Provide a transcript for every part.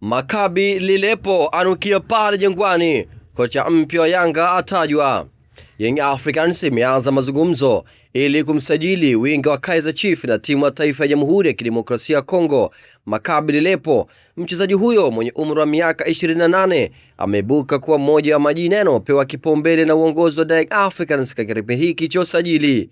Maccabi Lilepo anukia pale Jangwani. Kocha mpya wa Yanga atajwa. Young Africans imeanza mazungumzo ili kumsajili winga wa Kaizer Chiefs na timu ya taifa ya Jamhuri ya Kidemokrasia ya Kongo, Maccabi Lilepo. Mchezaji huyo mwenye umri wa miaka 28 ameibuka kuwa mmoja wa majina yanayopewa kipaumbele na uongozi wa Young Africans katika kipindi hiki cha usajili.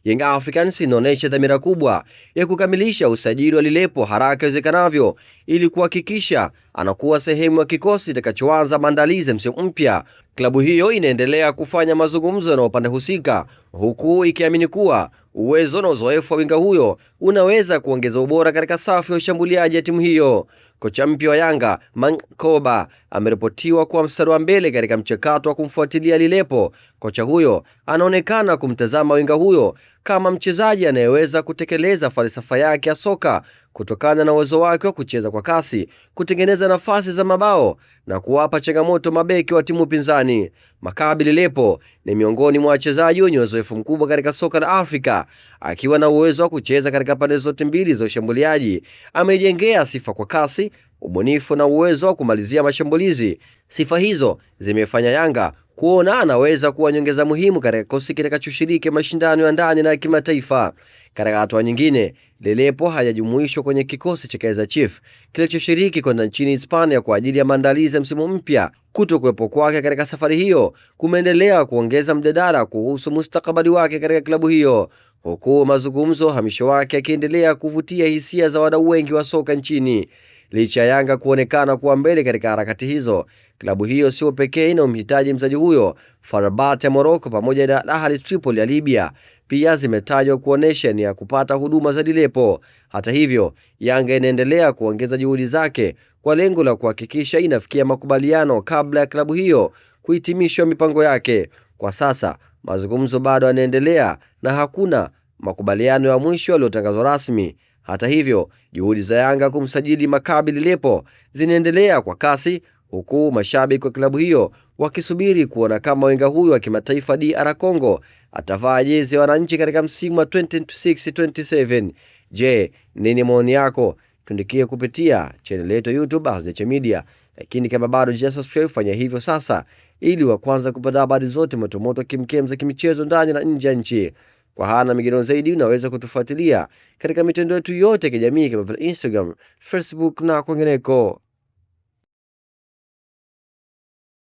Young Africans inaonyesha dhamira kubwa ya kukamilisha usajili wa Lilepo haraka iwezekanavyo ili kuhakikisha anakuwa sehemu ya kikosi kitakachoanza maandalizi msimu mpya. Klabu hiyo inaendelea kufanya mazungumzo na upande husika, huku ikiamini kuwa uwezo na uzoefu wa winga huyo unaweza kuongeza ubora katika safu ya ushambuliaji ya timu hiyo. Kocha mpya wa Yanga, Mankoba, ameripotiwa kuwa mstari wa mbele katika mchakato wa kumfuatilia Lilepo. Kocha huyo anaonekana kumtazama winga huyo kama mchezaji anayeweza kutekeleza falsafa yake ya soka kutokana na uwezo wake wa kucheza kwa kasi, kutengeneza nafasi za mabao na kuwapa changamoto mabeki wa timu pinzani. Maccabi Lilepo ni miongoni mwa wachezaji wenye uzoefu mkubwa katika soka la Afrika, akiwa na uwezo wa kucheza katika pande zote mbili za ushambuliaji. Amejengea sifa kwa kasi, ubunifu na uwezo wa kumalizia mashambulizi. Sifa hizo zimefanya Yanga kuona anaweza kuwa nyongeza muhimu katika kikosi kitakachoshiriki mashindano ya ndani na kimataifa. Katika hatua nyingine, Lilepo hajajumuishwa kwenye kikosi cha Kaizer Chiefs kilichoshiriki kwenda nchini Hispania kwa ajili ya maandalizi ya msimu mpya. Kutokuwepo kwake katika safari hiyo kumeendelea kuongeza mjadala kuhusu mustakabali wake katika klabu hiyo, huku mazungumzo hamisho wake yakiendelea kuvutia hisia za wadau wengi wa soka nchini. Licha ya Yanga kuonekana kuwa mbele katika harakati hizo, klabu hiyo sio pekee inayomhitaji mchezaji huyo. FAR Rabat ya Morocco pamoja na Al Ahly Tripoli ya Libya pia zimetajwa kuonesha nia ya kupata huduma za Lilepo. Hata hivyo, Yanga inaendelea kuongeza juhudi zake kwa lengo la kuhakikisha inafikia makubaliano kabla ya klabu hiyo kuhitimisha mipango yake. Kwa sasa, mazungumzo bado yanaendelea na hakuna makubaliano ya mwisho yaliyotangazwa rasmi. Hata hivyo, juhudi za Yanga kumsajili Maccabi Lilepo zinaendelea kwa kasi, huku mashabiki wa klabu hiyo wakisubiri kuona kama winga huyo wa kimataifa DR Congo atavaa jezi ya wananchi katika msimu wa 2026-27. Je, nini maoni yako? Tuandikie kupitia channel yetu YouTube Azam Media. Lakini kama bado hujasubscribe, fanya hivyo sasa ili wa kwanza kupata habari zote motomoto kimkem za kimichezo ndani na nje ya nchi. Kwa hana migeno zaidi, unaweza kutufuatilia katika mitandao yetu yote ya kijamii kama vile Instagram, Facebook na kwingineko.